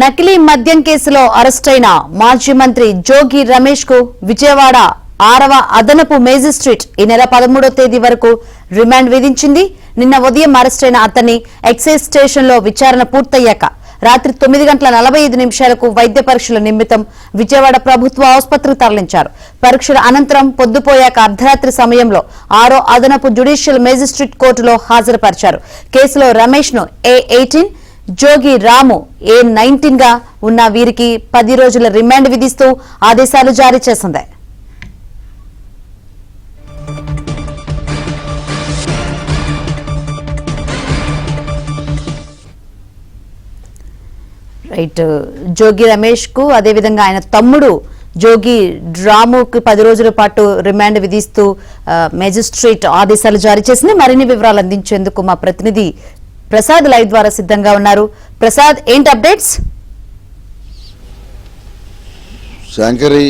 నకిలీ మద్యం కేసులో అరెస్టైన మాజీ మంత్రి జోగి రమేష్ కు విజయవాడ 6వ అదనపు మేజిస్ట్రేట్ ఈ నెల 13వ తేదీ వరకు రిమాండ్ విధించింది. నిన్న ఉదయం అరెస్టైన అతన్ని ఎక్సైజ్ స్టేషన్ లో విచారణ పూర్తయ్యాక రాత్రి 9:45 వైద్య పరీక్షల నిమిత్తం విజయవాడ ప్రభుత్వ ఆసుపత్రికి తరలించారు. పరీక్షల అనంతరం పొద్దుపోయాక అర్ధరాత్రి సమయంలో 6వ అదనపు జ్యుడిషియల్ మేజిస్ట్రేట్ కోర్టులో హాజరుపరిచారు. కేసులో రమేష్ ను A18, జోగి రాము A19 గా ఉన్న వీరికి 10 రోజుల రిమాండ్ విధిస్తూ ఆదేశాలు జారీ చేసింది. జోగి రమేష్ కు అదేవిధంగా ఆయన తమ్ముడు జోగి రాముకు 10 రోజుల పాటు రిమాండ్ విధిస్తూ మేజిస్ట్రేట్ ఆదేశాలు జారీ చేసింది. మరిన్ని వివరాలు అందించేందుకు మా ప్రతినిధి ప్రసాద్ లైవ్ ద్వారా సిద్ధంగా ఉన్నారు. ప్రసాద్, ఏంటి అప్డేట్స్? శంకరి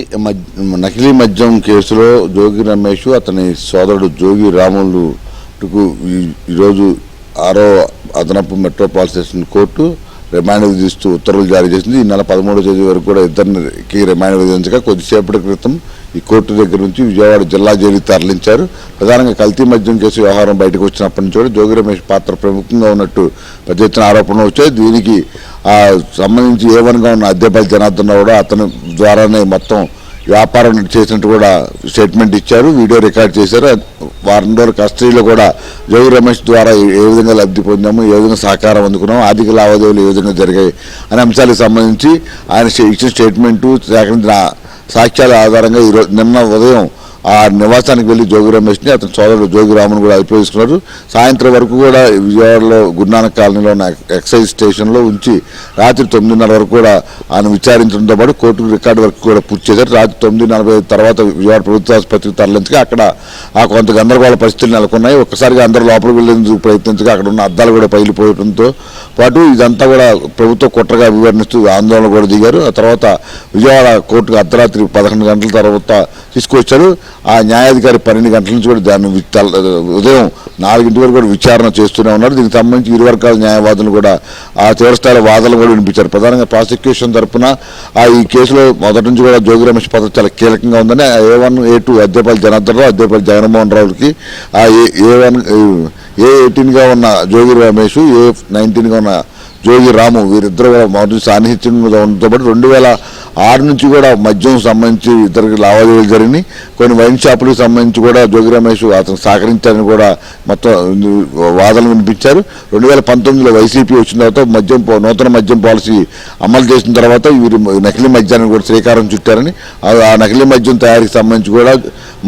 నకిలీ మద్యం కేసులో జోగి రమేష్ అతని సోదరుడు జోగి రాములుకు ఈరోజు 6వ అదనపు మెట్రోపాలిటన్ కోర్టు రిమాండ్ విధిస్తూ ఉత్తర్వులు జారీ చేసింది. ఈ నెల 13వ తేదీ వరకు కూడా ఇద్దరికి రిమాండ్ విధించగా కొద్దిసేపటి క్రితం ఈ కోర్టు దగ్గర నుంచి విజయవాడ జిల్లా జైలుకి తరలించారు. ప్రధానంగా కల్తీ మద్యం కేసు వ్యవహారం బయటకు వచ్చినప్పటి నుంచి కూడా జోగి రమేష్ పాత్ర ప్రముఖంగా ఉన్నట్టు పెద్ద ఎత్తున ఆరోపణలు వచ్చాయి. దీనికి సంబంధించి A1గా ఉన్న అద్దెపల్లి జనార్దన్ రావు కూడా అతని ద్వారానే మొత్తం వ్యాపారం చేసినట్టు కూడా స్టేట్మెంట్ ఇచ్చారు, వీడియో రికార్డ్ చేశారు. వారం రోజుల కస్టడీలో కూడా జోగి రమేష్ ద్వారా ఏ విధంగా లబ్ధి పొందాము, ఏ విధంగా సహకారం అందుకున్నాము, ఆర్థిక లావాదేవీలు ఏ విధంగా జరిగాయి అనే అంశాలకు సంబంధించి ఆయన ఇచ్చిన స్టేట్మెంటు, సేకరించిన సాక్ష్యాల ఆధారంగా ఈరోజు నిన్న ఉదయం ఆ నివాసానికి వెళ్లి జోగి రమేష్ని అతని సోదరుడు జోగి రామును కూడా అదుపులో తీసుకున్నారు. సాయంత్రం వరకు కూడా విజయవాడలో గురునానక్ కాలనీలో ఉన్న ఎక్సైజ్ స్టేషన్లో ఉంచి రాత్రి 9:30 వరకు కూడా ఆయన విచారించడంతో పాటు కోర్టు రికార్డు వరకు కూడా పూర్తి చేశారు. రాత్రి 9:45 తర్వాత విజయవాడ ప్రభుత్వ ఆసుపత్రికి తరలించగా అక్కడ కొంత గందరగోళ పరిస్థితులు నెలకొన్నాయి. ఒక్కసారిగా అందరూ లోపలికి వెళ్లేందుకు ప్రయత్నించగా అక్కడ ఉన్న అద్దాలు కూడా పగిలిపోవడంతో పాటు ఇదంతా కూడా ప్రభుత్వ కుట్రగా వివరణిస్తూ ఆందోళన కూడా దిగారు. ఆ తర్వాత విజయవాడ కోర్టుకు అర్ధరాత్రి 11 గంటల తర్వాత తీసుకొచ్చారు. ఆ న్యాయాధికారి 12 గంటల నుంచి కూడా దాన్ని ఉదయం 4 వరకు కూడా విచారణ చేస్తూనే ఉన్నారు. దీనికి సంబంధించి ఇరు వర్గాల న్యాయవాదులు కూడా ఆ తీవ్రస్థాయి వాదనలు కూడా వినిపించారు. ప్రధానంగా ప్రాసిక్యూషన్ తరఫున ఈ కేసులో మొదటి నుంచి కూడా జోగి రమేష్ పాత్ర చాలా కీలకంగా ఉందని A1, A2 అద్దెపల్లి జనార్దన్ రావు, అద్దెపల్లి జగన్మోహన్ రావుకి A18గా ఉన్న జోగి రమేష్, A19గా ఉన్న జోగి రాము వీరిద్దరు కూడా మొదటి సాన్నిహిత్యంగా ఉండడంతో పాటు 2006 నుంచి కూడా మద్యం సంబంధించి ఇద్దరికి లావాదేవీలు జరిగినాయి. కొన్ని వైన్ షాపులకు సంబంధించి కూడా జోగి రమేష్ అతను సహకరించారని కూడా మొత్తం వాదనలు వినిపించారు. 2019లో వైసీపీ వచ్చిన తర్వాత నూతన మద్యం పాలసీ అమలు చేసిన తర్వాత వీరు నకిలీ మద్యాన్ని కూడా శ్రీకారం చుట్టారని, ఆ నకిలీ మద్యం తయారీకి సంబంధించి కూడా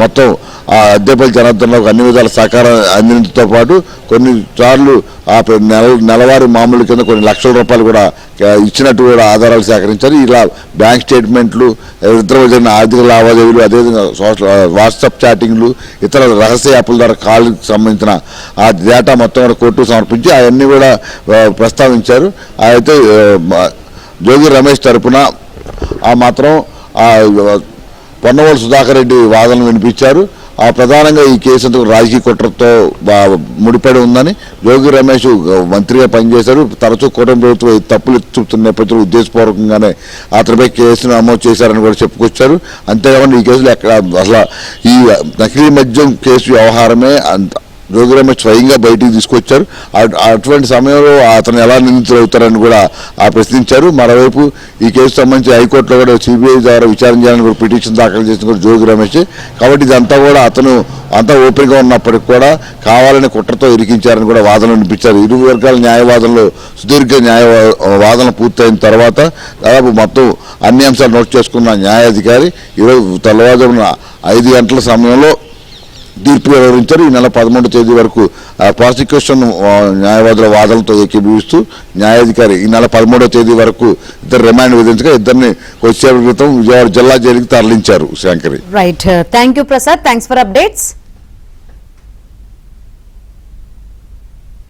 మొత్తం ఆ అద్దెపల్లి జనార్దన్లో అన్ని విధాల సహకారం అందించడంతో పాటు కొన్నిసార్లు ఆ నెలవారీ మామూలు కింద కొన్ని లక్షల రూపాయలు కూడా ఇచ్చినట్టు కూడా ఆధారాలు సేకరించారు. ఇలా బ్యాంక్ స్టేట్మెంట్లు, ఇతర జరిగిన ఆర్థిక లావాదేవీలు, అదేవిధంగా వాట్సాప్ చాటింగ్లు, ఇతర రహస్య యాప్ల ద్వారా కాల్కి సంబంధించిన ఆ డేటా మొత్తం కూడా కోర్టుకు సమర్పించి అవన్నీ కూడా ప్రస్తావించారు. అయితే జోగి రమేష్ తరఫున మాత్రం పొన్నవోలు సుధాకర్ రెడ్డి వాదనలు వినిపించారు. ప్రధానంగా ఈ కేసు అంతా రాజకీయ కుట్రతో ముడిపడి ఉందని, జోగి రమేష్ మంత్రిగా పనిచేశారు, తరచూ కూటమి ప్రభుత్వం తప్పులు చూపుతున్న నేపథ్యంలో ఉద్దేశపూర్వకంగానే అతనిపై కేసును నమోదు చేశారని కూడా చెప్పుకొచ్చారు. అంతేకాకుండా ఈ కేసులో అసలు ఈ నకిలీ మద్యం కేసు వ్యవహారమే జోగి రమేష్ స్వయంగా బయటికి తీసుకొచ్చారు. అటువంటి సమయంలో అతను ఎలా నిందితులు అవుతారని కూడా ప్రశ్నించారు. మరోవైపు ఈ కేసు సంబంధించి హైకోర్టులో కూడా CBI ద్వారా విచారణ చేయాలని కూడా పిటిషన్ దాఖలు చేసిన కూడా జోగి రమేష్. కాబట్టి ఇదంతా కూడా అతను అంతా ఓపెన్గా ఉన్నప్పటికీ కూడా కావాలని కుట్రతో ఇరికించారని కూడా వాదనలు వినిపించారు. ఇరు వర్గాల న్యాయవాదనలు సుదీర్ఘ వాదనలు పూర్తయిన తర్వాత దాదాపు మొత్తం అన్ని అంశాలు నోట్ చేసుకున్న న్యాయాధికారి ఈరోజు తెల్లవారుజామున 5 గంటల సమయంలో తీర్పు వివరించారు. ఈ నెల 13వ తేదీ వరకు ప్రాసిక్యూషన్ న్యాయవాదుల వాదనలతో ఏకీభవిస్తూ న్యాయాధికారి ఈ నెల 13వ తేదీ వరకు ఇద్దరు రిమాండ్ విధించగా ఇద్దరిని కొద్దిసేపటి క్రితం విజయవాడ జిల్లా జైలుకి తరలించారు. Shankari. Right, thank you Prasad, thanks for updates.